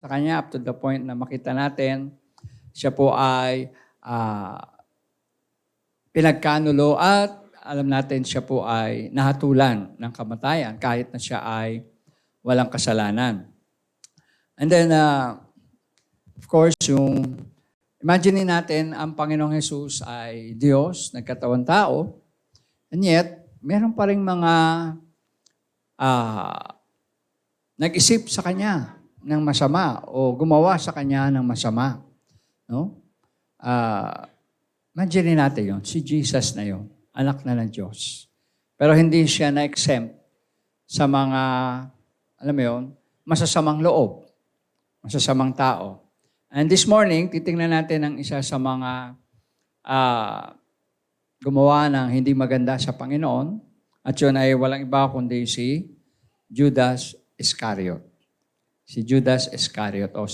sa kanya up to the point na makita natin siya po ay pinagkanulo at alam natin siya po ay nahatulan ng kamatayan kahit na siya ay walang kasalanan. And then, of course, imagine natin ang Panginoong Jesus ay Diyos, nagkatawang tao, and yet, meron pa rin mga nag-isip sa Kanya ng masama o gumawa sa Kanya ng masama. No? Imagine natin yon, si Jesus na yon, anak na ng Diyos. Pero hindi siya na-exempt sa mga, alam mo yon, masasamang loob, masasamang tao. And this morning, titingnan natin ang isa sa mga gumawa ng hindi maganda sa Panginoon. At yun ay walang iba kundi si Judas Iscariot. Si Judas Iscariot o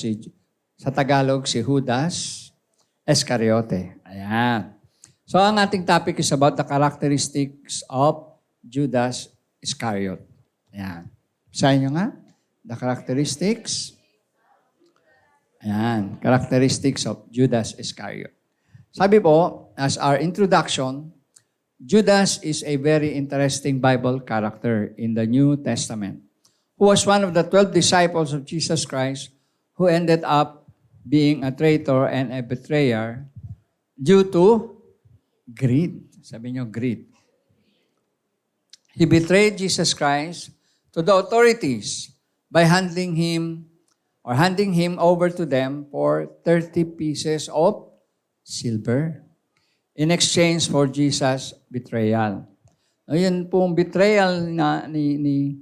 sa Tagalog, si Judas Iscariote. Ayan. So ang ating topic is about the characteristics of Judas Iscariot. Ayan. Basahin nyo nga. The characteristics. Ayan. Characteristics of Judas Iscariot. Sabi po, as our introduction, Judas is a very interesting Bible character in the New Testament, who was one of the 12 disciples of Jesus Christ who ended up being a traitor and a betrayer due to greed. Sabi nyo, greed. He betrayed Jesus Christ to the authorities by handing him over to them for 30 pieces of silver in exchange for Jesus' betrayal. Yun pong betrayal ni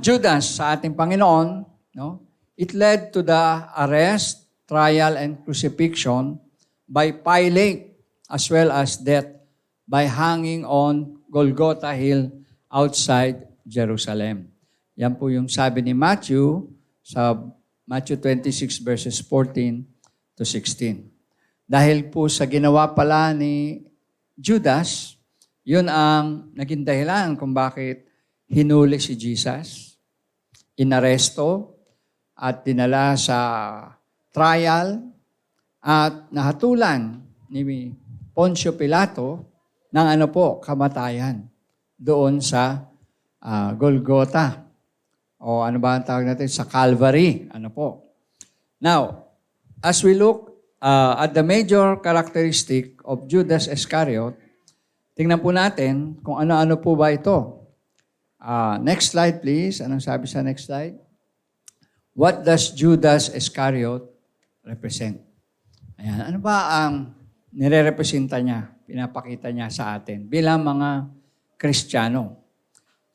Judas sa ating Panginoon, no? It led to the arrest, trial, and crucifixion by Pilate, as well as death by hanging on Golgotha Hill outside Jerusalem. Yan po yung sabi ni Matthew sa Matthew 26 verses 14 to 16. Dahil po sa ginawa pala ni Judas, yun ang naging dahilan kung bakit hinuli si Jesus, inaresto, at dinala sa trial, at nahatulan ni Poncio Pilato ng kamatayan doon sa Golgotha. O ano ba ang tawag natin? Sa Calvary. Now, as we look at the major characteristic of Judas Iscariot, tingnan po natin kung ano-ano po ba ito. Next slide, please. Anong sabi sa next slide? What does Judas Iscariot represent? Ayan. Ano ba ang nire-representa niya, pinapakita niya sa atin bilang mga Kristiyano?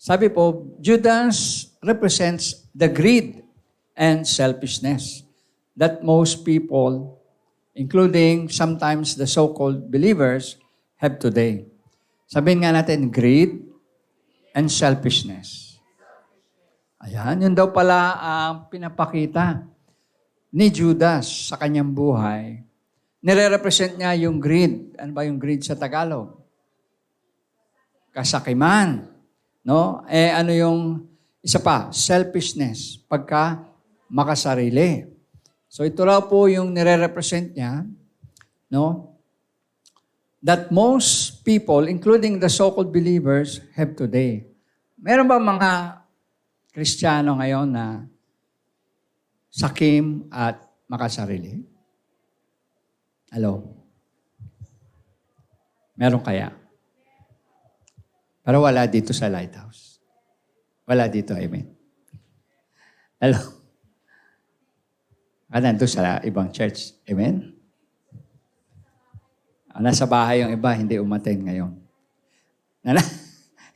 Sabi po, Judas represents the greed and selfishness that most people, including sometimes the so-called believers, have today. Sabihin nga natin, greed and selfishness. Ayan, yun daw pala ang pinapakita ni Judas sa kanyang buhay. Nire-represent niya yung greed. Ano ba yung greed sa Tagalog? Kasakiman. No? Ano yung isa pa? Selfishness. Pagka makasarili. So ito raw po yung nire-represent niya, no? That most people, including the so-called believers, have today. Meron ba mga Kristiyano ngayon na sakim at makasarili? Hello? Meron kaya? Pero wala dito sa Lighthouse. Wala dito, amen. Hello? Nandun sa ibang church. Amen? Nasa bahay yung iba, hindi umattend ngayon.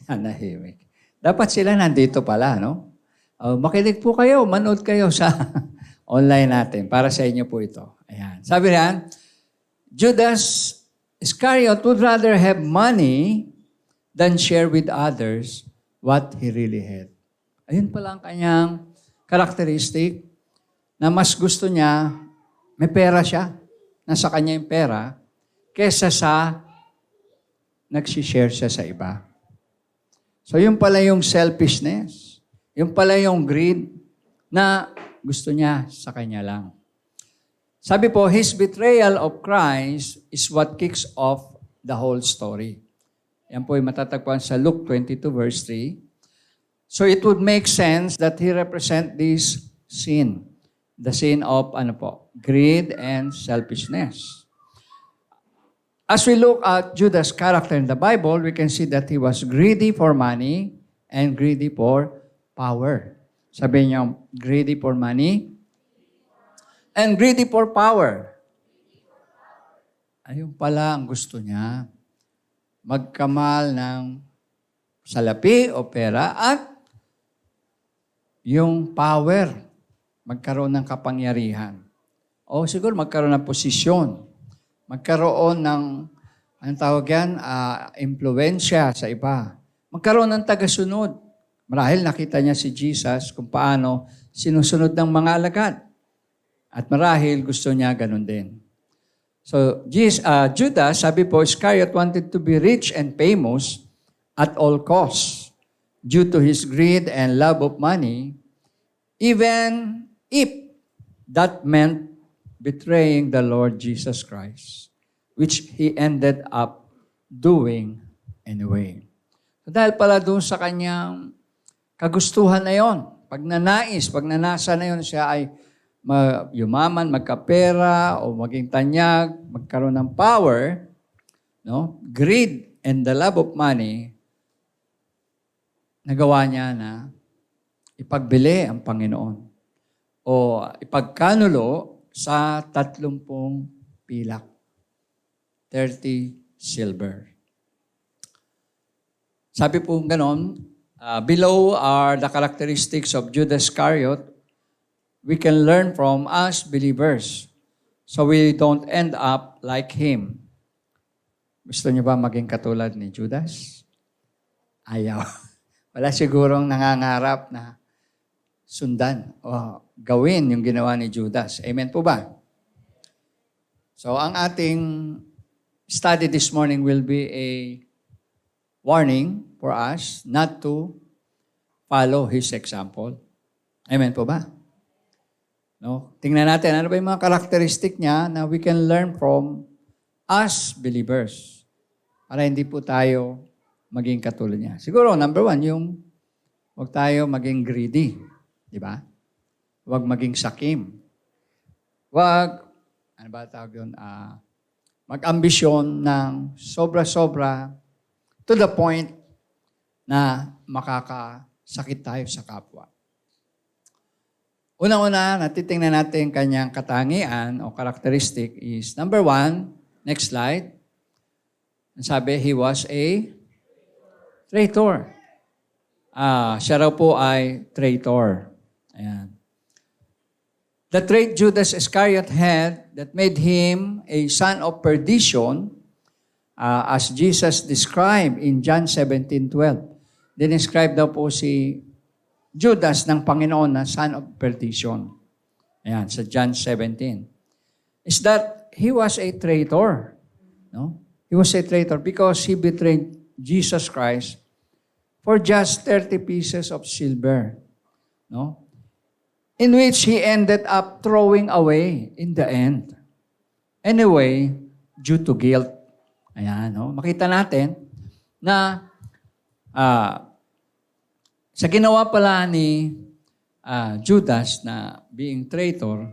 Nanahimik. Dapat sila nandito pala, no? Makinig po kayo, manood kayo sa online natin. Para sa inyo po ito. Ayan. Sabi niyan, Judas Iscariot would rather have money than share with others what he really had. Ayun pala ang kanyang characteristic na mas gusto niya, may pera siya, nasa kanya yung pera, kesa sa nagsishare siya sa iba. So yun pala yung selfishness. Yung pala yung greed na gusto niya sa kanya lang. Sabi po, his betrayal of Christ is what kicks off the whole story. Yan po ay matatagpuan sa Luke 22 verse 3. So it would make sense that he represent this sin. The sin of greed and selfishness. As we look at Judas' character in the Bible, we can see that he was greedy for money and greedy for power. Sabi niyo, greedy for money and greedy for power. Ayun pala ang gusto niya. Magkamal ng salapi o pera at yung power. Magkaroon ng kapangyarihan. O siguro magkaroon ng posisyon. Magkaroon ng, anong tawag yan, impluensya sa iba. Magkaroon ng tagasunod. Marahil nakita niya si Jesus kung paano sinusunod ng mga alagad. At marahil gusto niya ganun din. So, Judas, sabi po, Iscariot wanted to be rich and famous at all costs due to his greed and love of money, even if that meant betraying the Lord Jesus Christ, which he ended up doing anyway. So dahil pala doon sa kanyang kagustuhan na yon, pagnanasa na yon, siya ay yumaman, magkapera, o maging tanyag, magkaroon ng power, no? Greed and the love of money, nagawa niya na ipagbili ang Panginoon o ipagkanulo sa 30 pilak. 30 silver. Sabi po ganon, below are the characteristics of Judas Iscariot we can learn from us believers so we don't end up like him. Gusto niyo ba maging katulad ni Judas? Ayaw. Wala sigurong nangangarap na sundan o gawin yung ginawa ni Judas. Amen po ba? So, ang ating study this morning will be a warning for us not to follow his example. Amen po ba? No? Tingnan natin, ano ba yung mga karakteristik niya na we can learn from us believers para hindi po tayo maging katulad niya. Siguro, number 1, yung huwag tayo maging greedy. Di ba? Huwag maging sakim. Huwag, ano ba tawag yun? Mag-ambisyon ng sobra-sobra to the point na makakasakit tayo sa kapwa. Una-una, natitingnan natin kanyang katangian o karakteristik is, number 1, next slide. Sabi, he was a traitor. Siya raw po ay traitor. Ayan. The trait Judas Iscariot had that made him a son of perdition, as Jesus described in John 17:12. Dinescribe daw po si Judas ng Panginoon na son of perdition. Ayan, sa John 17. Is that he was a traitor. No? He was a traitor because he betrayed Jesus Christ for just 30 pieces of silver. No? In which he ended up throwing away in the end. Anyway, due to guilt. Ayan, no? Makita natin na sa ginawa pala ni Judas na being traitor,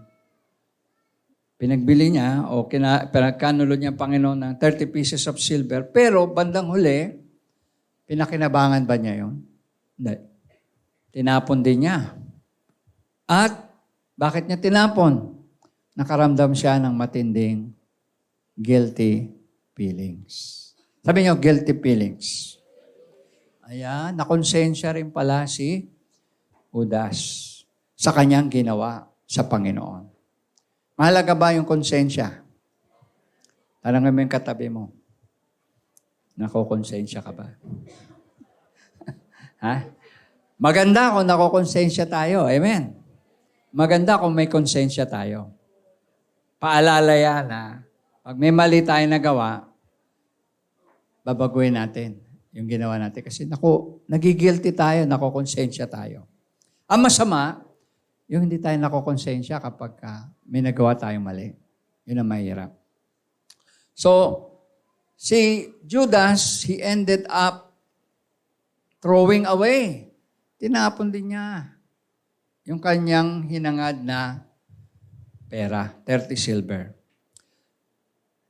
pinagbili niya o pinagkanulo niya ang Panginoon ng 30 pieces of silver, pero bandang huli, pinakinabangan ba niya yun? Hindi. Tinapon din niya. At bakit niya tinapon? Nakaramdam siya ng matinding guilty feelings. Sabi niyo, guilty feelings. Ayan, nakonsensya rin pala si Judas sa kanyang ginawa sa Panginoon. Mahalaga ba yung konsensya? Tanangin mo yung katabi mo. Nakokonsensya ka ba? Ha? Maganda kung nakokonsensya tayo. Amen. Maganda kung may konsensya tayo. Paalala yan na pag may mali tayo nagawa, babaguhin natin yung ginawa natin. Kasi nagigilty tayo, nakokonsensya tayo. Ang masama, Yung hindi tayo nakokonsensya kapag may nagawa tayong mali. Yun ang mahirap. So, si Judas, he ended up throwing away. Tinapon din niya yung kanyang hinangad na pera, 30 silver.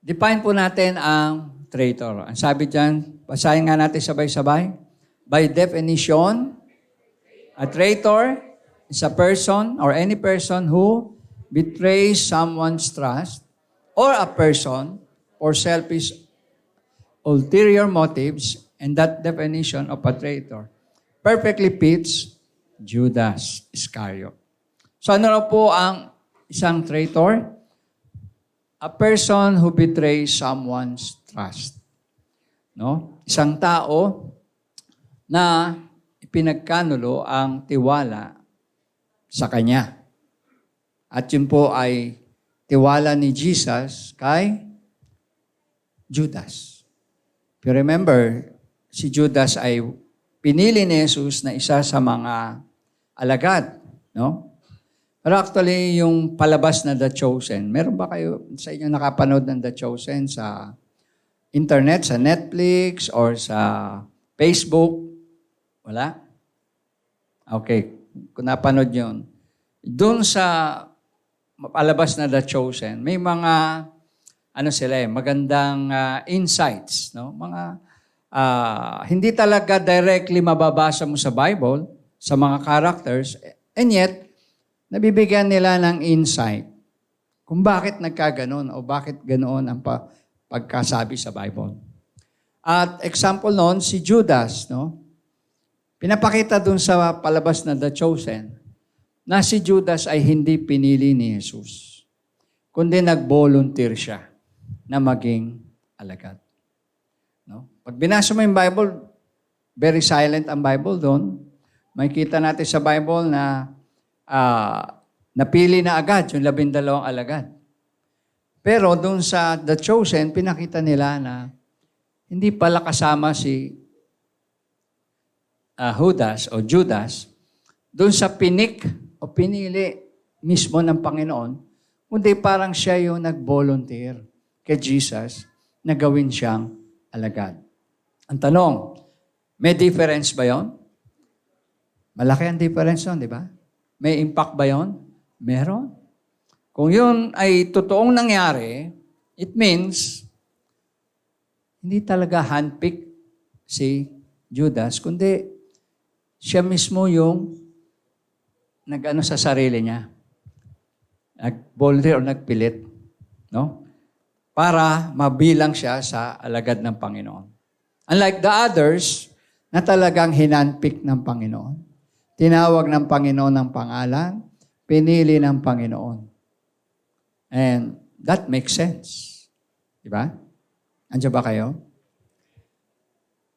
Define po natin ang traitor. Ang sabi dyan, basahin nga natin sabay-sabay. By definition, a traitor is a person or any person who betrays someone's trust or a person for selfish ulterior motives, and that definition of a traitor perfectly fits Judas Iscariot. So ano na po ang isang traitor? A person who betrays someone's trust. No? Isang tao na ipinagkanulo ang tiwala sa kanya. At yun po ay tiwala ni Jesus kay Judas. If you remember, si Judas ay pinili ni Jesus na isa sa mga alagad. No? Pero actually, yung palabas na The Chosen, meron ba kayo sa inyo nakapanood ng The Chosen sa internet, sa Netflix, or sa Facebook? Wala? Okay. Kung napanood yun. Doon sa palabas na The Chosen, may mga, magandang insights. No? Mga, hindi talaga directly mababasa mo sa Bible, sa mga characters, and yet, nabibigyan nila ng insight kung bakit nagkaganon o bakit ganoon ang pagkasabi sa Bible. At example noon, si Judas, no? Pinapakita dun sa palabas na The Chosen, na si Judas ay hindi pinili ni Jesus, kundi nag-volunteer siya na maging alagad. No? Pag binasa mo yung Bible, very silent ang Bible doon. Makikita natin sa Bible na napili na agad yung 12 alagad. Pero doon sa The Chosen, pinakita nila na hindi pala kasama si Judas doon sa pinik o pinili mismo ng Panginoon, kundi parang siya yung nag-volunteer kay Jesus na gawin siyang alagad. Ang tanong, may difference ba yon? Malaki ang difference yun, di ba? May impact ba yon? Meron. Kung yun ay totoong nangyari, it means hindi talaga handpick si Judas, kundi siya mismo yung nag-ano sa sarili niya. Nag-volunteer o nagpilit. No? Para mabilang siya sa alagad ng Panginoon. Unlike the others, na talagang hinandpick ng Panginoon. Tinawag ng Panginoon ng pangalan, pinili ng Panginoon. And that makes sense. Diba? Andiyan ba kayo?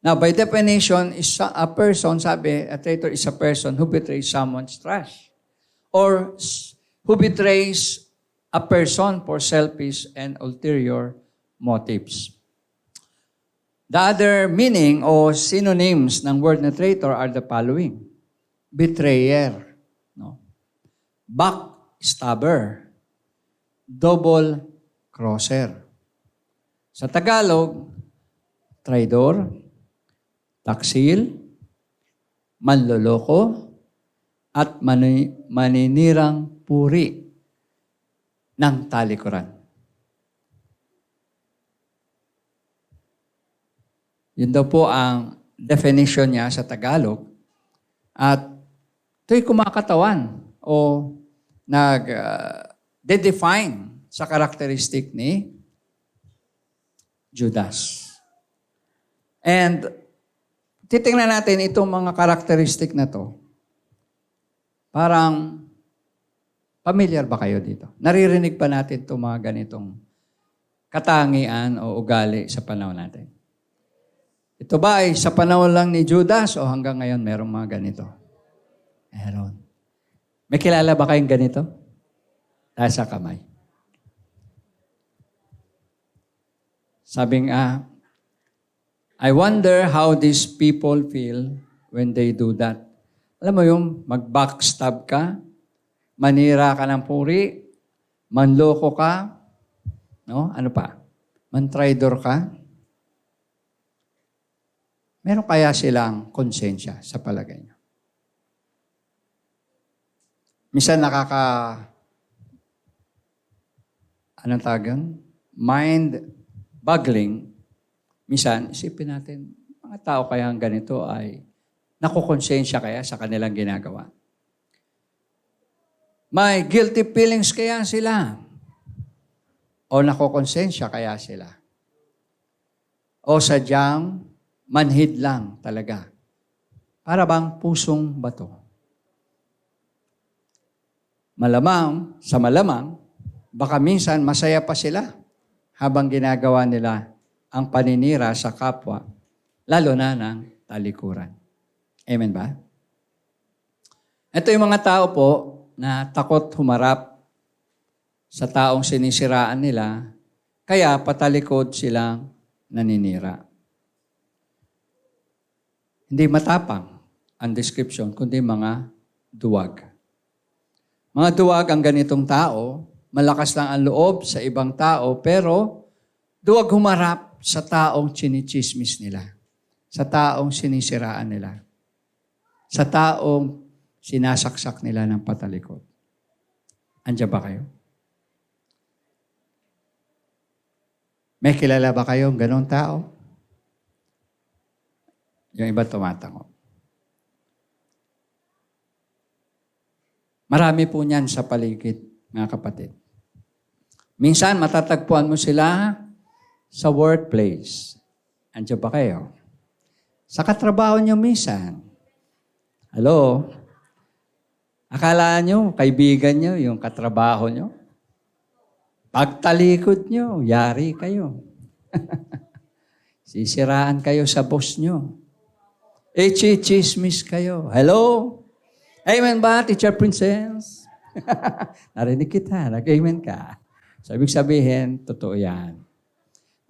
Now, by definition, a person, sabi, a traitor is a person who betrays someone's trust. Or who betrays a person for selfish and ulterior motives. The other meaning o synonyms ng word na traitor are the following. Betrayer, no? Backstabber, double crosser. Sa Tagalog, traidor, taksil, manloloko, at maninirang puri ng talikuran. Yun daw po ang definition niya sa Tagalog. At ito'y kumakatawan o nag-define sa karakteristik ni Judas. And titingnan natin itong mga karakteristik na to. Parang familiar ba kayo dito? Naririnig pa natin itong mga ganitong katangian o ugali sa panahon natin. Ito ba ay sa panahon lang ni Judas o hanggang ngayon merong mga ganito? Meron. May kilala ba kayong ganito? Taas sa kamay. Sabi nga, I wonder how these people feel when they do that. Alam mo yung mag-backstab ka, manira ka ng puri, manloko ka, no? Ano pa? Mantraidor ka? Meron kaya silang konsensya sa palagay niyo? Minsan anong tawag yun? Mind-boggling. Minsan, isipin natin, mga tao kaya ganito ay nakukonsensya kaya sa kanilang ginagawa. May guilty feelings kaya sila? O nakukonsensya kaya sila? O sadyang manhid lang talaga? Para bang pusong bato? Malamang, baka minsan masaya pa sila habang ginagawa nila ang paninira sa kapwa, lalo na ng talikuran. Amen ba? Ito yung mga tao po na takot humarap sa taong sinisiraan nila, kaya patalikod silang naninira. Hindi matapang ang description, kundi mga duwag. Mga duwag ang ganitong tao, malakas lang ang loob sa ibang tao, pero duwag humarap sa taong chinichismis nila, sa taong sinisiraan nila, sa taong sinasaksak nila ng patalikod. Andiyan ba kayo? May kilala ba kayong ganong tao? Yung iba tumatango. Marami po niyan sa paligid, mga kapatid. Minsan, matatagpuan mo sila sa workplace. Andiyan ba kayo? Sa katrabaho nyo minsan. Hello? Akala nyo, kaibigan nyo, yung katrabaho nyo? Pagtalikod nyo, yari kayo. Sisiraan kayo sa boss nyo. Chismis kayo. Hello? Amen ba, Teacher Princess? Narinig kita, nag-amen ka. So, ibig sabihin, totoo yan.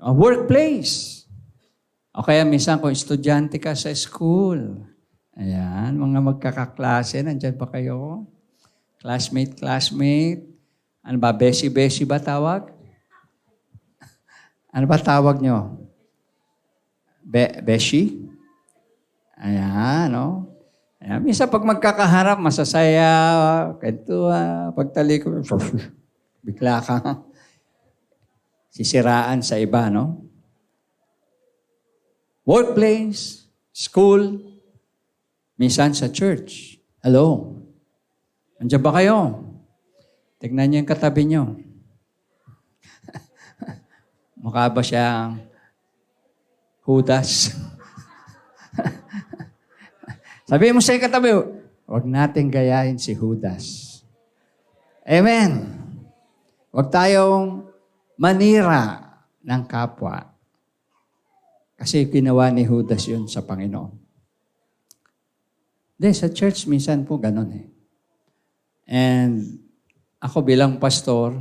Workplace. O kaya minsan kung estudyante ka sa school. Ayan, mga magkakaklase, nandyan ba kayo? Classmate. Ano ba, besi-besi ba tawag? Ano ba tawag nyo? Beshi? Ayan, no? Ayan, minsan pag magkakaharap, masasaya, kwentuhan, pagtalikod, bigla ka sisiraan sa iba, no? Workplace, school, minsan sa church. Hello? Andiyan ba kayo? Tignan niyo yung katabi niyo. Mukha ba siyang Judas? Sabihin mo sa katabi, huwag natin gayahin si Judas. Amen. Huwag tayong manira ng kapwa. Kasi ginawa ni Judas yun sa Panginoon. Then, sa church, minsan po ganun eh. And ako bilang pastor,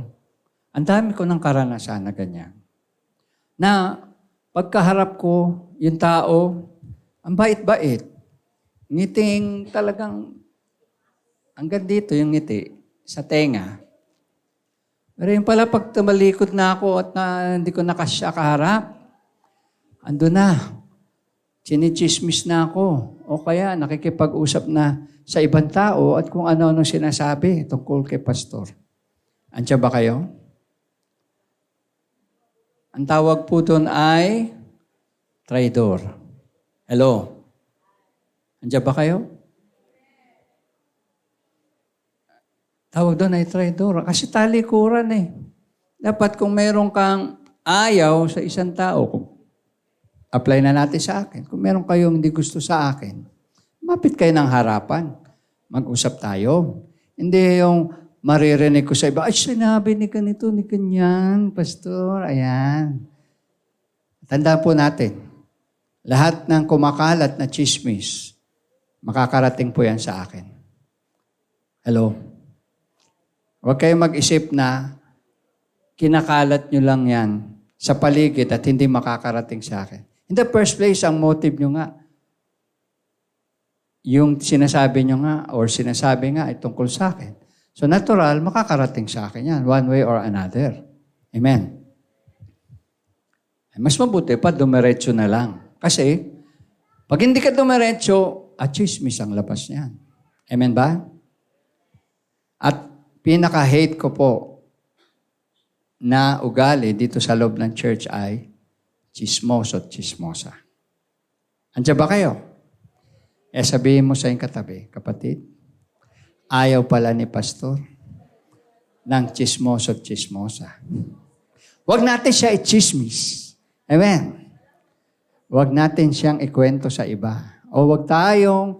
ang dami ko ng karanasan na ganyan. Na pagkaharap ko, yung tao, ang bait-bait. Ngiting talagang, hanggang dito yung ngiti, sa tenga. Pero yung pala pag tumalikod na ako at hindi ko nakasya kaharap, ando na. Chinichismis na ako. O kaya nakikipag-usap na sa ibang tao at kung ano-ano sinasabi tungkol kay pastor. Andiyan ba kayo? Ang tawag po doon ay traidor. Hello? Andiyan ba kayo? Tawag doon ay traidor. Kasi talikuran eh. Dapat kung meron kang ayaw sa isang tao, apply na natin sa akin. Kung meron kayong hindi gusto sa akin, mapit kayo ng harapan. Mag-usap tayo. Hindi yung maririnig ko sa iba, ay, sinabi ni ganito, ni ganyan, pastor, ayan. Tandaan po natin, lahat ng kumakalat na chismis, makakarating po yan sa akin. Hello? Huwag kayong mag-isip na kinakalat nyo lang yan sa paligid at hindi makakarating sa akin. In the first place, ang motive nyo nga, yung sinasabi nyo nga or sinasabi nga ay tungkol sa akin. So natural, makakarating sa akin yan, one way or another. Amen. Mas mabuti pa, dumiretso na lang. Kasi, pag hindi ka dumiretso, chismis ang labas niyan. Amen ba? At pinaka-hate ko po na ugali dito sa loob ng church ay chismoso at chismosa. Andiyan ba kayo? Sabihin mo sa iyong katabi, kapatid, ayaw pala ni pastor ng chismoso at chismosa. Huwag natin siya i-chismis. Amen. Huwag natin siyang ikwento sa iba. O huwag tayong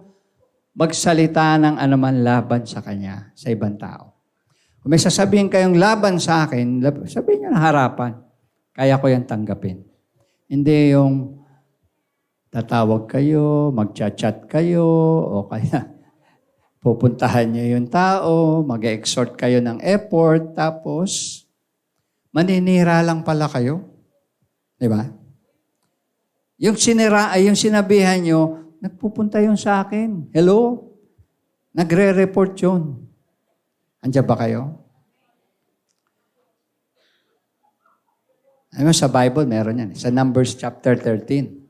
magsalita ng anuman laban sa kanya, sa ibang tao. Kung may sasabihin kayong laban sa akin, sabihin niyo na harapan. Kaya ko yan tanggapin. Hindi yung tatawag kayo, magchat-chat kayo, o kaya pupuntahan niyo yung tao, mag-exhort kayo ng effort, tapos maninira lang pala kayo. Di ba? Yung sinabihan nyo, nagpupunta yun sa akin. Hello? Nagre-report yun. Andiyan ba kayo? Ano sa Bible, meron yan. Sa Numbers chapter 13.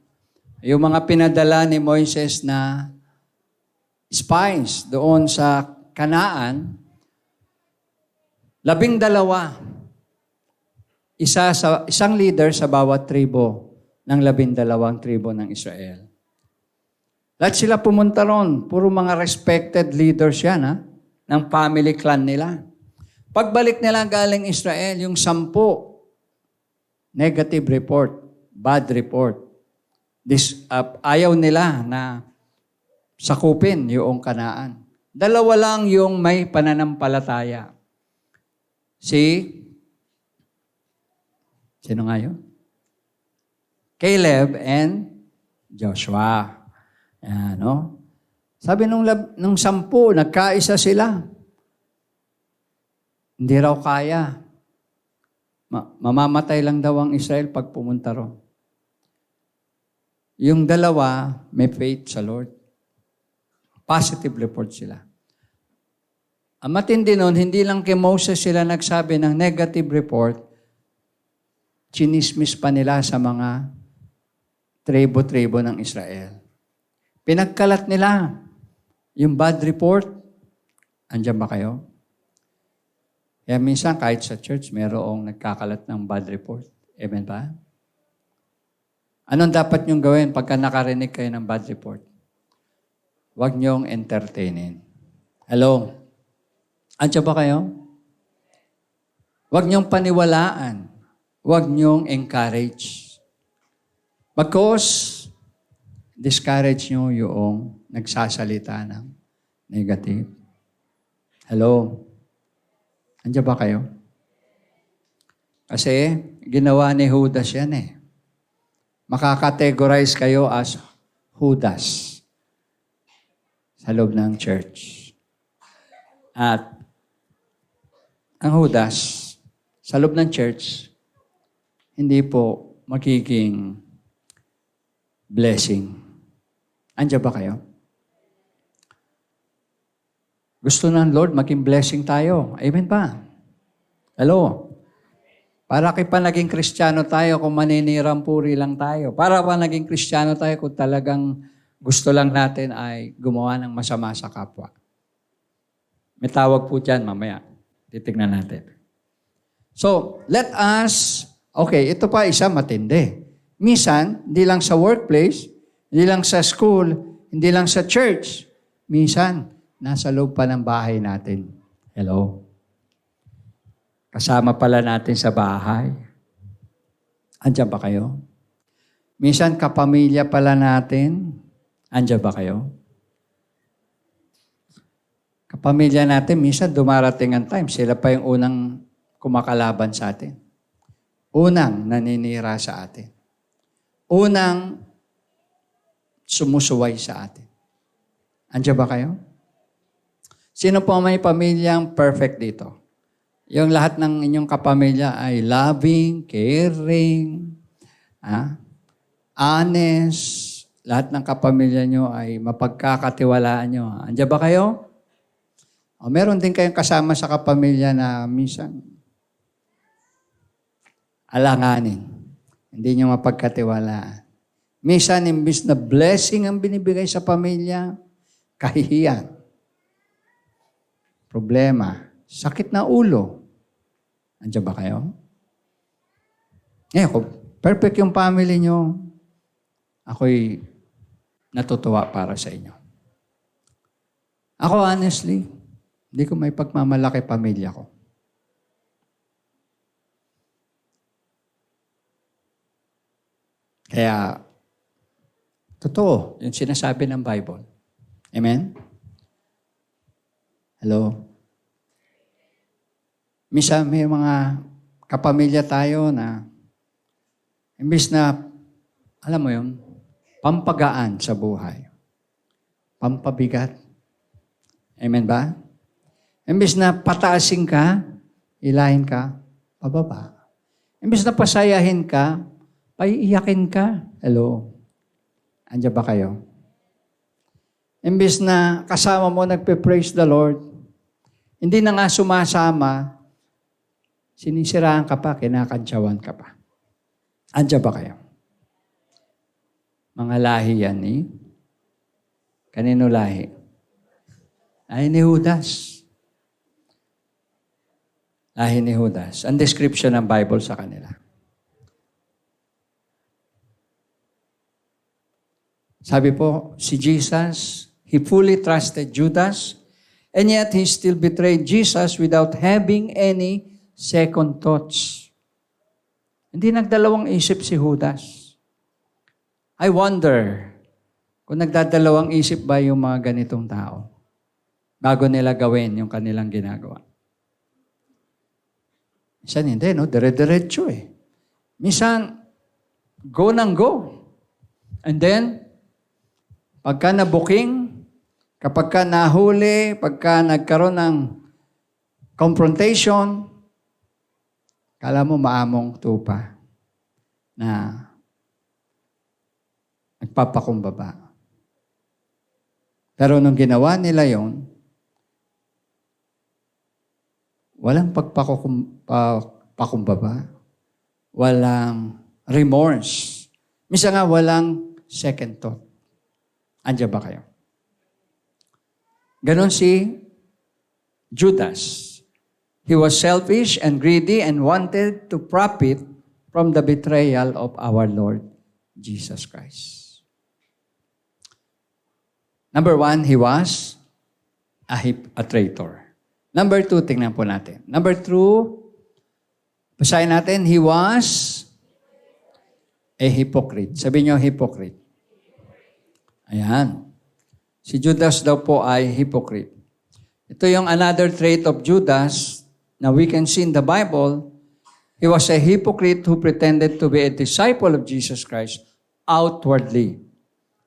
Yung mga pinadala ni Moises na spies doon sa Kanaan, 12. Isang leader sa bawat tribo ng 12 tribo ng Israel. Lahat sila pumunta ron. Puro mga respected leaders yan, ng family clan nila. Pagbalik nila galing Israel, yung 10, negative report, bad report. Ayaw nila na sakupin yung Kanaan. 2 lang yung may pananampalataya. Sino nga yun? Caleb and Joshua. Yan, no? Sabi nung 10, nagkaisa sila. Hindi raw kaya. Mamamatay lang daw ang Israel pag pumunta ron. Yung 2, may faith sa Lord. Positive report sila. Ang matindi nun, hindi lang kay Moses sila nagsabi ng negative report, chinismis pa nila sa mga tribo-tribo ng Israel. Pinagkalat nila yung bad report. Andiyan ba kayo? Kaya minsan kahit sa church, mayroong nagkakalat ng bad report. Amen ba? Anong dapat niyong gawin pagka nakarinig kayo ng bad report? Huwag niyong entertainin. Hello? Andiyan ba kayo? Huwag niyong paniwalaan. Huwag niyong encourage. Because discourage niyo yung nagsasalita ng negative. Hello? Andiyan ba kayo? Kasi ginawa ni Judas yan eh. Makakategorize kayo as Judas sa loob ng church. At ang Judas sa loob ng church, hindi po magiging blessing. Andiyan ba kayo? Gusto ng Lord maging blessing tayo. Amen ba? Hello? Para pa naging Kristiyano tayo kung maninirang puri lang tayo. Para pa naging Kristiyano tayo kung talagang gusto lang natin ay gumawa ng masama sa kapwa. May tawag po dyan mamaya. Titignan natin. So, let us, ito pa isa matindi. Minsan, hindi lang sa workplace, hindi lang sa school, hindi lang sa church. Minsan, nasa loob pa ng bahay natin. Hello? Kasama pala natin sa bahay. Andiyan ba kayo? Minsan, kapamilya pala natin. Andiyan ba kayo? Kapamilya natin, minsan dumarating ang time. Sila pa yung unang kumakalaban sa atin. Unang naninira sa atin. Unang sumusuway sa atin. Andiyan ba kayo? Sino po may pamilyang perfect dito? Yung lahat ng inyong kapamilya ay loving, caring, honest. Lahat ng kapamilya nyo ay mapagkakatiwalaan nyo. Andiyan ba kayo? O meron din kayong kasama sa kapamilya na minsan alanganin. Hindi nyo mapagkatiwalaan. Minsan, imbis na blessing ang binibigay sa pamilya, kahihiyan. Problema. Sakit na ulo. Andiyan ba kayo? Kung perfect yung family nyo, ako'y natutuwa para sa inyo. Ako honestly, hindi ko may pagmamalaki pamilya ko. Kaya, totoo, yung sinasabi ng Bible. Amen? Hello? Misa may mga kapamilya tayo na imbis na, alam mo yun, pampagaan sa buhay. Pampabigat. Amen ba? Imbis na pataasin ka, ilahin ka, pababa. Imbis na pasayahin ka, paiiyakin ka. Hello? Andiyan ba kayo? Imbis na kasama mo nagpe-praise the Lord, hindi na nga sumasama, sinisiraan ka pa, kinakantsawan ka pa. Andiyan ba kayo? Mga lahi yan eh. Kanino lahi? Lahi ni Judas. Lahi ni Judas. Ang description ng Bible sa kanila. Sabi po, si Jesus, he fully trusted Judas, and yet he still betrayed Jesus without having any second thoughts. Hindi nagdalawang isip si Judas. I wonder kung nagdadalawang isip ba yung mga ganitong tao bago nila gawin yung kanilang ginagawa. Minsan hindi, no? Dire-diretso eh. Minsan, go nang go. And then, pagka na-booking, kapag ka nahuli, pagka nagkaroon ng confrontation, kala mo maamong tupa na nagpapakumbaba. Pero nung ginawa nila yon, walang pagpakumbaba, walang remorse. Minsan nga walang second thought. Andiyan ba kayo? Ganon si Judas. He was selfish and greedy and wanted to profit from the betrayal of our Lord Jesus Christ. Number 1, he was a traitor. Number 2, tingnan po natin. Number 2, basahin natin, he was a hypocrite. Sabi niyo, hypocrite. Ayan. Si Judas daw po ay hypocrite. Ito yung another trait of Judas na we can see in the Bible. He was a hypocrite who pretended to be a disciple of Jesus Christ outwardly.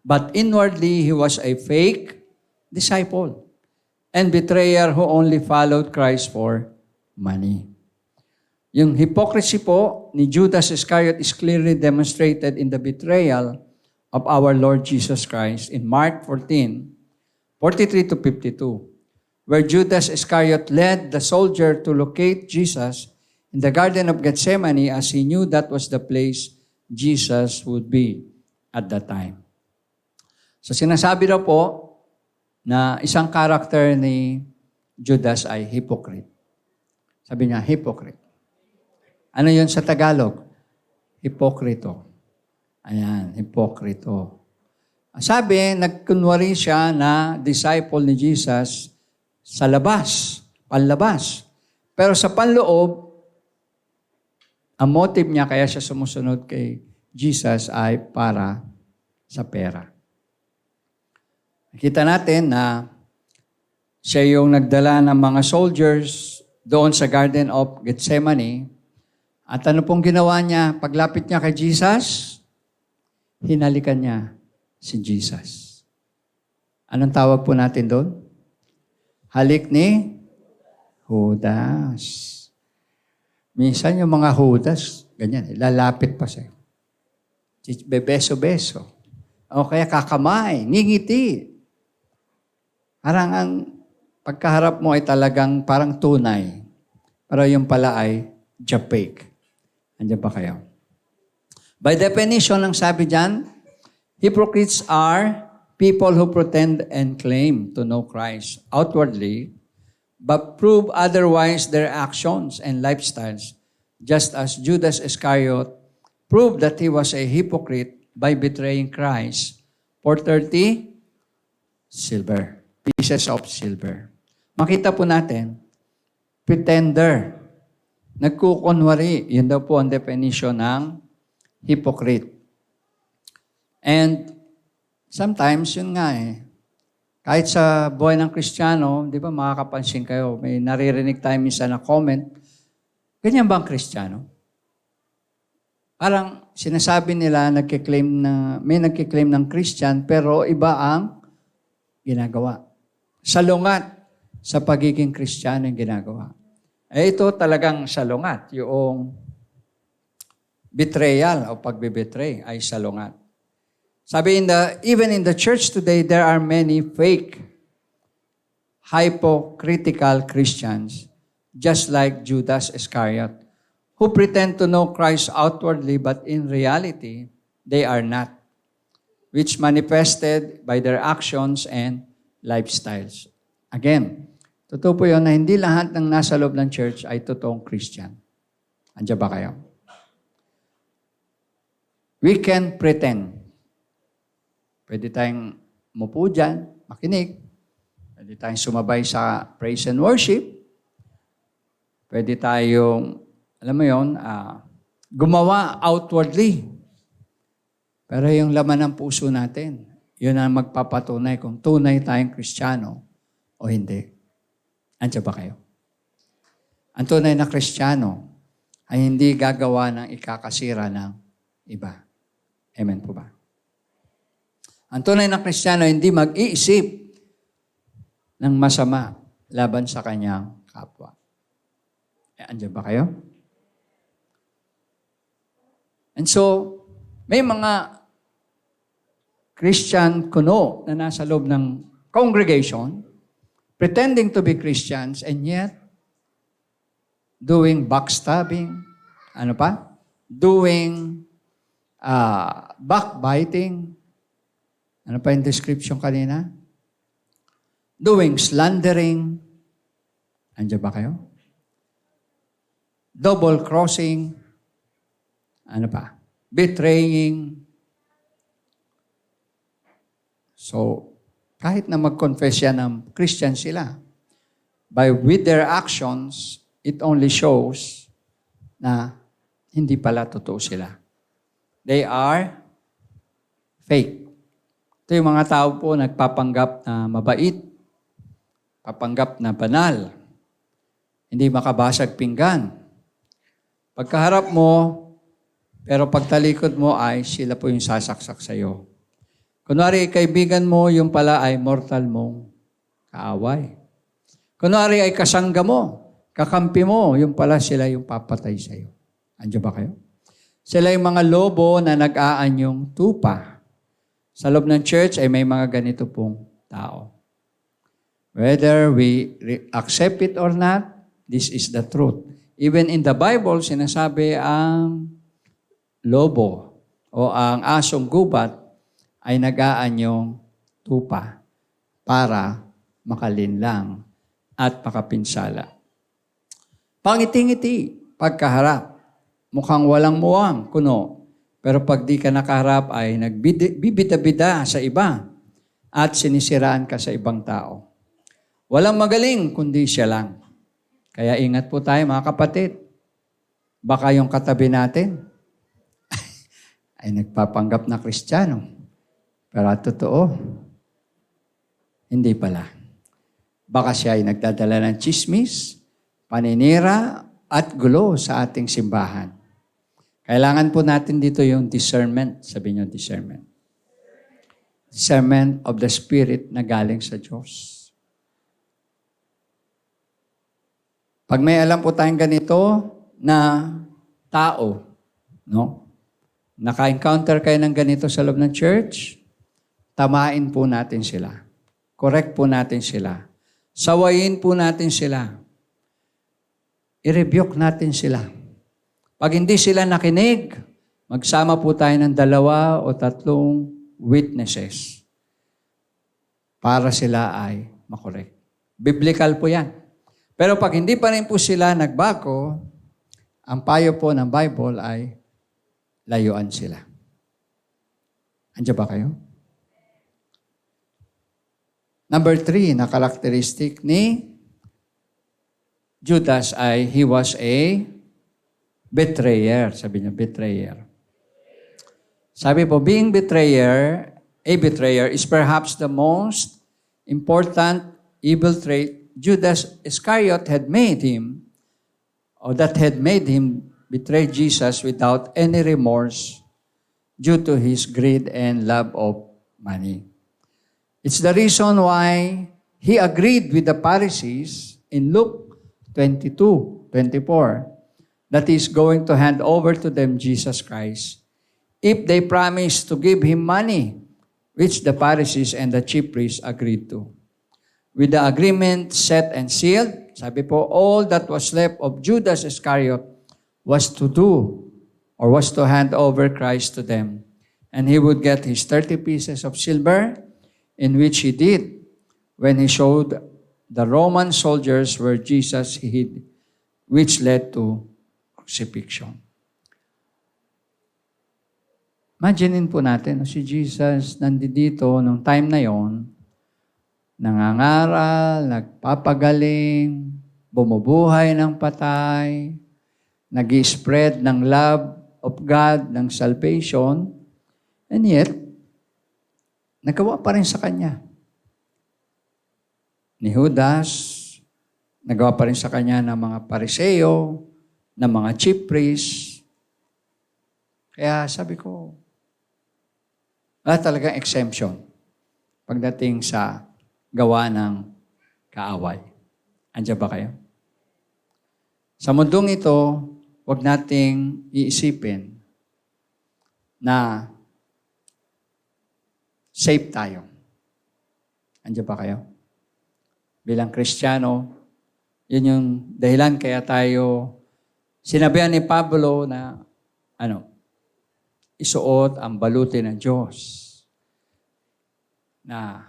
But inwardly, he was a fake disciple and betrayer who only followed Christ for money. Yung hypocrisy po ni Judas Iscariot is clearly demonstrated in the betrayal of our Lord Jesus Christ in Mark 14:43 to 52, where Judas Iscariot led the soldier to locate Jesus in the Garden of Gethsemane as he knew that was the place Jesus would be at that time. So sinasabi daw po na isang karakter ni Judas ay hypocrite. Sabi niya, hypocrite. Ano yun sa Tagalog? Hipokrito. Ayan, hipokrito. Sabi, nagkunwari siya na disciple ni Jesus sa labas, panlabas. Pero sa panloob, ang motive niya kaya siya sumusunod kay Jesus ay para sa pera. Nakita natin na siya yung nagdala ng mga soldiers doon sa Garden of Gethsemane. At ano pong ginawa niya? Paglapit niya kay Jesus, hinalikan niya si Jesus. Anong tawag po natin doon? Halik ni Judas. Minsan yung mga Judas, ganyan, lalapit pa sa'yo. Bebeso-beso. O kaya kakamay, ngingiti. Parang ang pagkaharap mo ay talagang parang tunay. Pero yung pala ay japake. Andiyan ba kayo? By definition, ang sabi dyan, hypocrites are people who pretend and claim to know Christ outwardly, but prove otherwise their actions and lifestyles, just as Judas Iscariot proved that he was a hypocrite by betraying Christ for 30 pieces of silver. Makita po natin, pretender, nagkukunwari, yun daw po ang definition ng hypocrite. And sometimes, yun nga kahit sa buhay ng Kristiyano, di ba makakapansin kayo, may naririnig tayo minsan na comment, ganyan ba ang Kristiyano? Parang sinasabi nila, may nagkiklaim ng Christian, pero iba ang ginagawa. Salungat sa pagiging Kristiyano yung ginagawa. Ito talagang salungat, yung betrayal o pagbibetray ay salungat. Sabi even in the church today, there are many fake, hypocritical Christians, just like Judas Iscariot, who pretend to know Christ outwardly, but in reality, they are not, which manifested by their actions and lifestyles. Again, totoo po yun na hindi lahat ng nasa loob ng church ay totoong Christian. Andiyan ba kayo? We can pretend. Pwede tayong umupo dyan, makinig. Pwede tayong sumabay sa praise and worship. Pwede tayong, alam mo yun, gumawa outwardly. Pero yung laman ng puso natin, yun ang magpapatunay kung tunay tayong Kristiyano o hindi. Andiyan ba kayo? Ang tunay na Kristiyano ay hindi gagawa ng ikakasira ng iba. Amen po ba? Ang tunay na Kristiyano hindi mag-iisip ng masama laban sa kanyang kapwa. Andiyan ba kayo? And so, may mga Christian kuno na nasa loob ng congregation, pretending to be Christians, and yet, doing backstabbing, doing backbiting, ano pa yung description kanina? Doing slandering, andiyan ba kayo? Double crossing, betraying. So, kahit na mag-confess yan ng Christian sila, with their actions, it only shows na hindi pala totoo sila. They are fake. Ito yung mga tao po nagpapanggap na mabait, papanggap na banal, hindi makabasag pinggan. Pagkaharap mo, pero pagtalikod mo ay sila po yung sasaksak sa iyo. Kunwari, kaibigan mo, yung pala ay mortal mong kaaway. Kunwari ay kasangga mo, kakampi mo, yung pala sila yung papatay sa iyo. Andiyan ba kayo? Sila yung mga lobo na nag-aanyong tupa. Sa loob ng church ay may mga ganito pong tao. Whether we accept it or not, this is the truth. Even in the Bible, sinasabi ang lobo o ang asong gubat ay nag-aanyong tupa para makalinlang at makapinsala. Pangiti-ngiti, pagkaharap, mukhang walang muwang, kuno. Pero pag di ka nakaharap ay nagbibida-bida sa iba at sinisiraan ka sa ibang tao. Walang magaling kundi siya lang. Kaya ingat po tayo mga kapatid. Baka yung katabi natin ay nagpapanggap na Kristiyano. Pero totoo, hindi pala. Baka siya ay nagdadala ng chismis, paninira at gulo sa ating simbahan. Kailangan po natin dito yung discernment. Sabihin niyo, discernment. Discernment of the Spirit na galing sa Diyos. Pag may alam po tayong ganito na tao, no? Naka-encounter kayo ng ganito sa loob ng church, tamain po natin sila. Correct po natin sila. Sawayin po natin sila. I-rebuke natin sila. Pag hindi sila nakinig, magsama po tayo ng 2 o 3 witnesses para sila ay makorek. Biblical po yan. Pero pag hindi pa rin po sila nagbago, ang payo po ng Bible ay layuan sila. Andiyan ba kayo? Number 3 na karakteristik ni Judas ay he was a betrayer. Sabi niya, betrayer. Sabi po, being a betrayer is perhaps the most important evil trait Judas Iscariot had made him, or that had made him betray Jesus without any remorse due to his greed and love of money. It's the reason why he agreed with the Pharisees in Luke 22:24 that he's going to hand over to them Jesus Christ if they promise to give him money, which the Pharisees and the chief priests agreed to. With the agreement set and sealed, sabi po, all that was left of Judas Iscariot was to do or was to hand over Christ to them. And he would get his 30 pieces of silver, in which he did when he showed the Roman soldiers where Jesus hid, which led to crucifixion. Imaginein po natin, si Jesus nandito nung time na yon, nangangaral, nagpapagaling, bumubuhay ng patay, nag-spread ng love of God, ng salvation, and yet, nagawa pa rin sa kanya. Ni Judas, nagawa pa rin sa kanya ng mga Pariseo, ng mga chief priests. Kaya sabi ko, wala talagang exemption pagdating sa gawa ng kaaway. Andiyan ba kayo? Sa mundong ito, huwag nating iisipin na safe tayo. Andiyan ba kayo? Bilang Kristiyano, yun yung dahilan kaya tayo sinabihan ni Pablo na isuot ang baluti ng Diyos. Na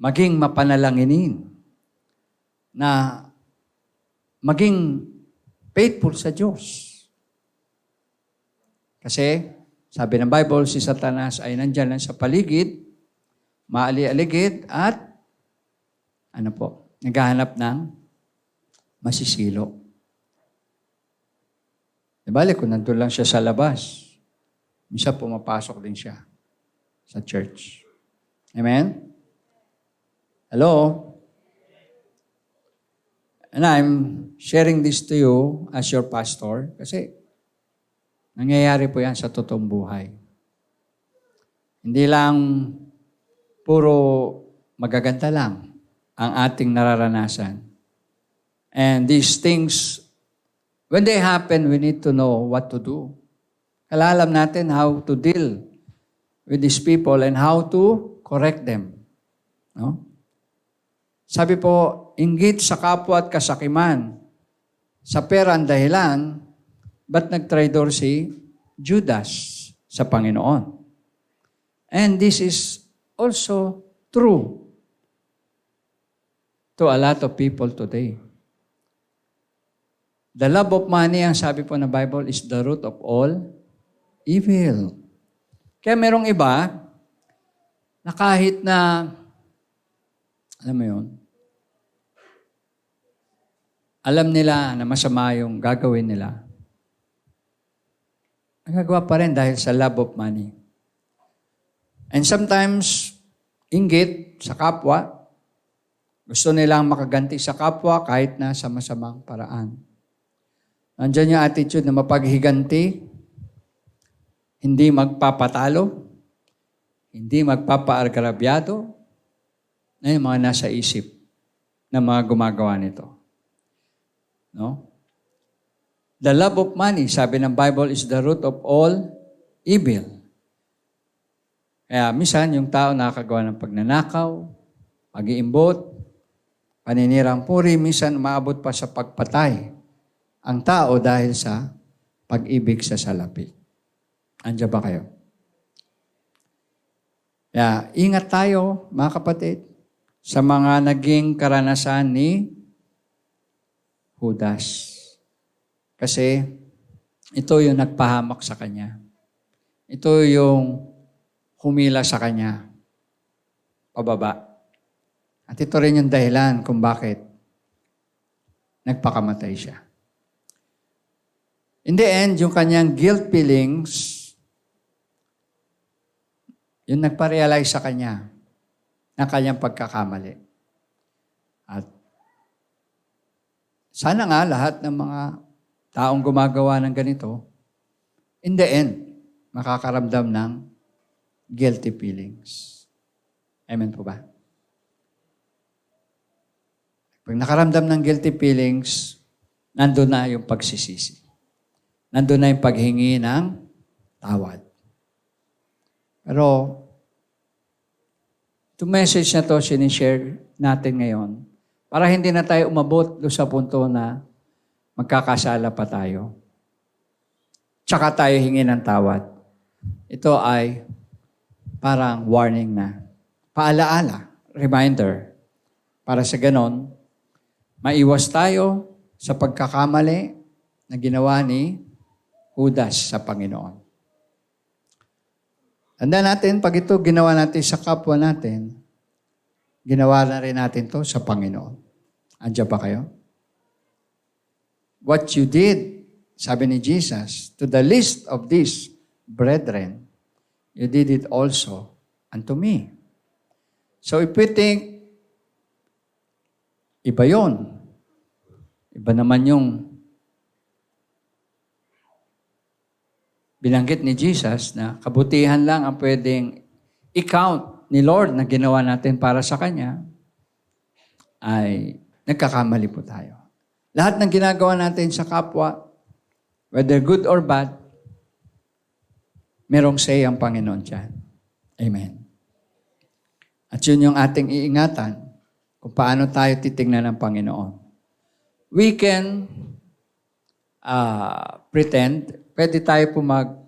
maging mapanalanginin. Na maging faithful sa Diyos. Kasi, sabi ng Bible, si Satanas ay nandyan lang sa paligid, maali-aligid, at naghahanap ng masisilo. Diba, kung nandun lang siya sa labas, minsan pumapasok din siya sa church. Amen? Hello? And I'm sharing this to you as your pastor kasi nangyayari po yan sa totoong buhay. Hindi lang puro magaganda lang ang ating nararanasan. And these things, when they happen, we need to know what to do. Alam natin how to deal with these people and how to correct them. No? Sabi po, inggit sa kapwa at kasakiman. Sa pera ang dahilan, ba't nagtraidor si Judas sa Panginoon? And this is also true to a lot of people today. The love of money, ang sabi po ng Bible, is the root of all evil. Kaya merong iba na kahit na, alam mo yun, alam nila na masama yung gagawin nila, nagagawa pa rin dahil sa love of money. And sometimes, inggit sa kapwa, gusto nilang makaganti sa kapwa kahit na sa masamang paraan. Nandiyan yung attitude na mapaghiganti, hindi magpapatalo, hindi magpapaagrabyado, na yung mga nasa isip ng mga gumagawa nito. No? The love of money, sabi ng Bible, is the root of all evil. Kaya minsan yung tao nakakagawa ng pagnanakaw, pag-iimbot, paninirang puri, minsan maabot pa sa pagpatay ang tao dahil sa pag-ibig sa salapi. Andiyan ba kayo? Kaya, ingat tayo, mga kapatid, sa mga naging karanasan ni Judas. Kasi, ito yung nagpahamak sa kanya. Ito yung humila sa kanya. Pababa. At ito rin yung dahilan kung bakit nagpakamatay siya. In the end, yung kanyang guilt feelings, yung nagpa-realize sa kanya ng kanyang pagkakamali. At sana nga lahat ng mga taong gumagawa ng ganito, in the end, makakaramdam ng guilty feelings. Amen po ba? Pag nakaramdam ng guilty feelings, nandun na yung pagsisisi. Nandun na yung paghingi ng tawad. Pero, itong message na to, sinishare natin ngayon, para hindi na tayo umabot doon sa punto na magkakasala pa tayo. Tsaka tayo hingi ng tawad. Ito ay parang warning na. Paalaala, reminder. Para sa ganon, maiwas tayo sa pagkakamali na ginawa ni Judas sa Panginoon. Tandaan natin, pag ito ginawa natin sa kapwa natin, ginawa na rin natin to sa Panginoon. Andiyan ba kayo? What you did, sabi ni Jesus, to the least of these brethren, you did it also unto me. So if we think, iba yon. Iba naman yung binanggit ni Jesus na kabutihan lang ang pwedeng i-count ni Lord na ginawa natin para sa Kanya, ay nagkakamali po tayo. Lahat ng ginagawa natin sa kapwa, whether good or bad, merong say ang Panginoon dyan. Amen. At yun yung ating iingatan kung paano tayo titingnan ng Panginoon. We can pretend, pwede tayo po mag-maskara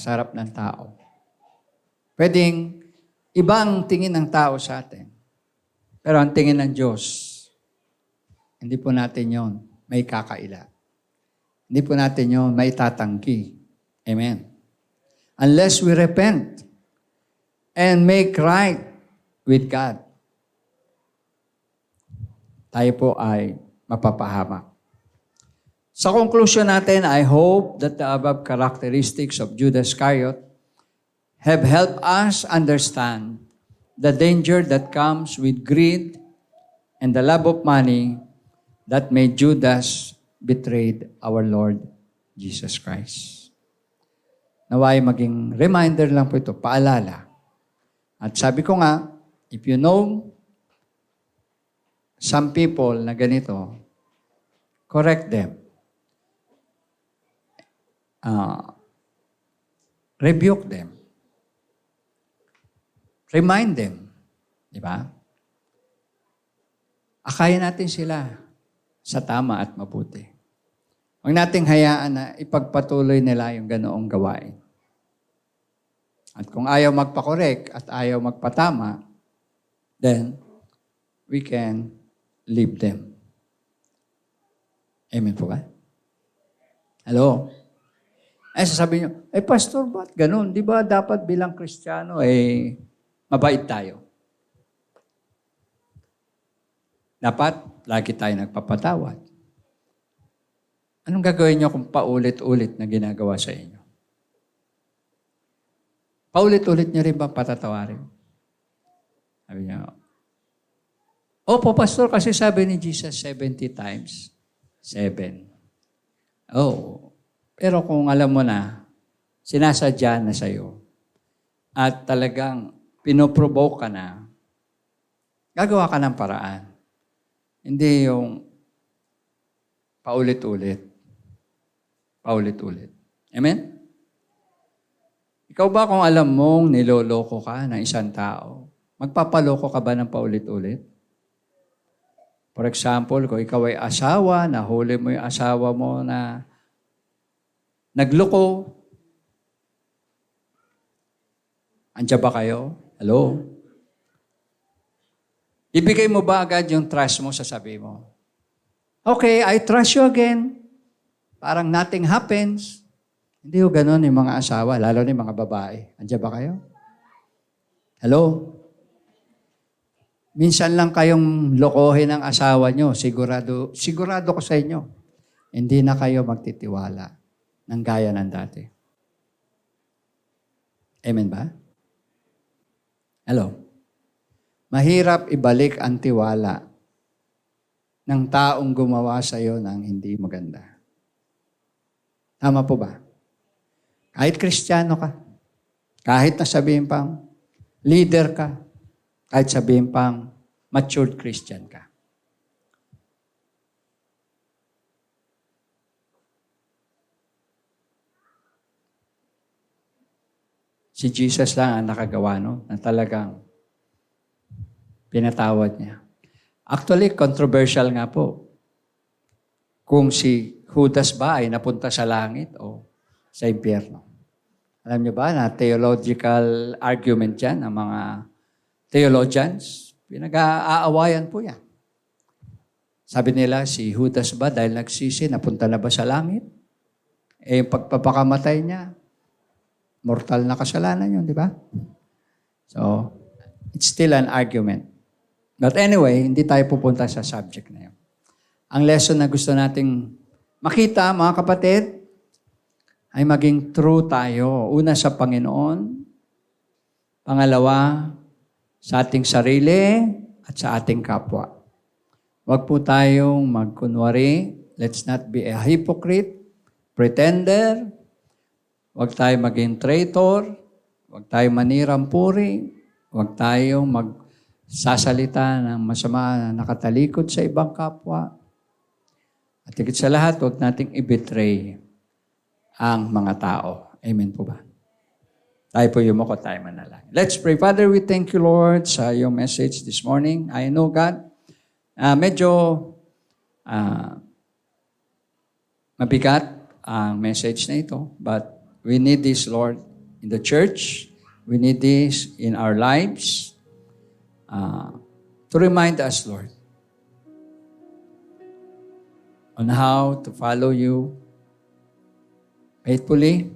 sa harap ng tao. Pwedeng ibang tingin ng tao sa atin. Pero ang tingin ng Diyos, hindi po natin yon may kakaila. Hindi po natin yon may tatangki. Amen. Unless we repent and make right with God, tayo po ay mapapahamak. Sa conclusion natin, I hope that the above characteristics of Judas Iscariot have helped us understand the danger that comes with greed and the love of money that made Judas betrayed our Lord Jesus Christ. Naway maging reminder lang po ito, paalala. At sabi ko nga, if you know some people na ganito, correct them. Rebuke them. Remind them. Di ba? Akayin natin sila sa tama at mabuti. Huwag nating hayaan na ipagpatuloy nila yung ganoong gawain. At kung ayaw magpakorek at ayaw magpatama, then we can leave them. Amen po ba? Hello? Ay, sasabihin nyo, Pastor, ba't ganun? Di ba dapat bilang Kristiyano, mabait tayo? Dapat, lagi tayo nagpapatawad. Anong gagawin nyo kung paulit-ulit na ginagawa sa inyo? Paulit-ulit nyo rin ba patatawarin? Sabi niya, Opo, Pastor, kasi sabi ni Jesus 70 times 7. Pero kung alam mo na, sinasadya na sa'yo, at talagang pinoprovoke ka na, gagawa ka ng paraan. Hindi yung paulit-ulit. Paulit-ulit. Amen? Ikaw ba kung alam mong niloloko ka ng isang tao, magpapaloko ka ba ng paulit-ulit? For example, kung ikaw ay asawa, nahuli mo yung asawa mo na nagloko, andiyan ba kayo? Hello? Ibigay mo ba agad yung trust mo sa sabi mo? Okay, I trust you again. Parang nothing happens. Hindi ho ganun yung mga asawa, lalo na yung mga babae. Andiyan ba kayo? Hello? Minsan lang kayong lokohin ang asawa nyo, sigurado ko sa inyo, hindi na kayo magtitiwala ng gaya ng dati. Amen ba? Hello? Mahirap ibalik ang tiwala ng taong gumawa sa iyo ng hindi maganda. Tama po ba? Kahit Kristiyano ka, kahit nasabihin pang leader ka, kahit sabihin pang matured Christian ka. Si Jesus lang ang nakagawa, no? Na talagang pinatawad niya. Actually, controversial nga po. Kung si Judas ba ay napunta sa langit o sa impyerno. Alam niyo ba na theological argument yan ng mga theologians? Pinag-aawayan po yan. Sabi nila, si Judas ba dahil nagsisi, napunta na ba sa langit? Eh, yung pagpapakamatay niya, mortal na kasalanan yun, di ba? So, it's still an argument. But anyway, hindi tayo pupunta sa subject na yun. Ang lesson na gusto nating makita, mga kapatid, ay maging true tayo. Una sa Panginoon, pangalawa, sa ating sarili at sa ating kapwa. Huwag po tayong magkunwari. Let's not be a hypocrite, pretender. Huwag tayong maging traitor. Huwag tayong manirampuri. Huwag tayong magsasalita ng masama na nakatalikod sa ibang kapwa. At higit sa lahat, huwag nating i-betray ang mga tao. Amen po ba? Tayo po yumuko, tayo manalangin. Let's pray. Father, we thank you, Lord, sa iyong message this morning. I know, God, medyo mabigat ang message na ito, but we need this, Lord, in the church. We need this in our lives to remind us, Lord, on how to follow you faithfully,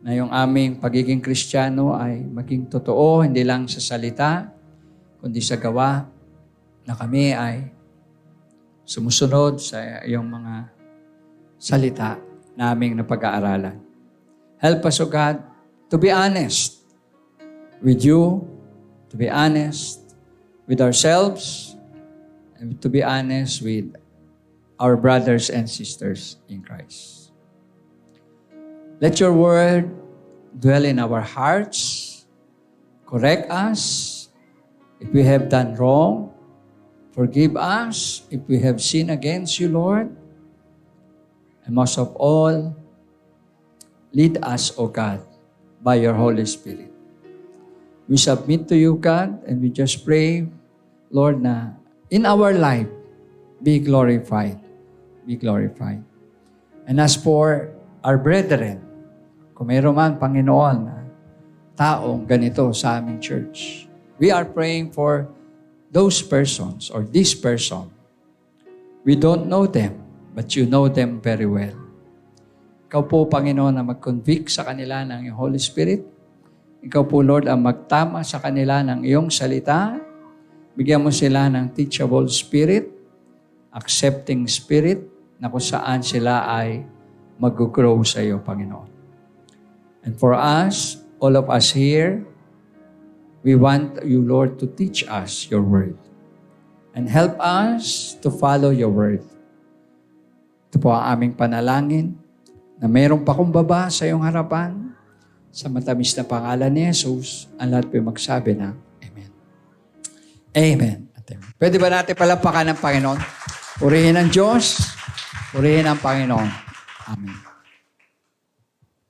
na yung aming pagiging Kristiyano ay maging totoo, hindi lang sa salita, kundi sa gawa, na kami ay sumusunod sa iyong mga salita naming napag-aaralan. Help us, O God, to be honest with you, to be honest with ourselves, and to be honest with our brothers and sisters in Christ. Let your word dwell in our hearts, correct us if we have done wrong, forgive us if we have sinned against you, Lord, and most of all, lead us, O God, by your Holy Spirit. We submit to you, God, and we just pray, Lord, na in our life, be glorified. Be glorified. And as for our brethren, kung mayroon man, Panginoon, na taong ganito sa aming church, we are praying for those persons or this person. We don't know them, but you know them very well. Ikaw po, Panginoon, na mag-convict sa kanila ng iyong Holy Spirit. Ikaw po, Lord, ang magtama sa kanila ng iyong salita. Bigyan mo sila ng teachable spirit, accepting spirit, na kung saan sila ay mag-grow sa iyo, Panginoon. And for us, all of us here, we want you, Lord, to teach us your word. And help us to follow your word. Ito po ang aming panalangin na mayroong pakumbaba sa iyong harapan. Sa matamis na pangalan ni Jesus, ang lahat po magsabi na, Amen. Amen. Pwede ba natin palapakan ng Panginoon? Purihin ang Diyos, purihin ang Panginoon. Amen.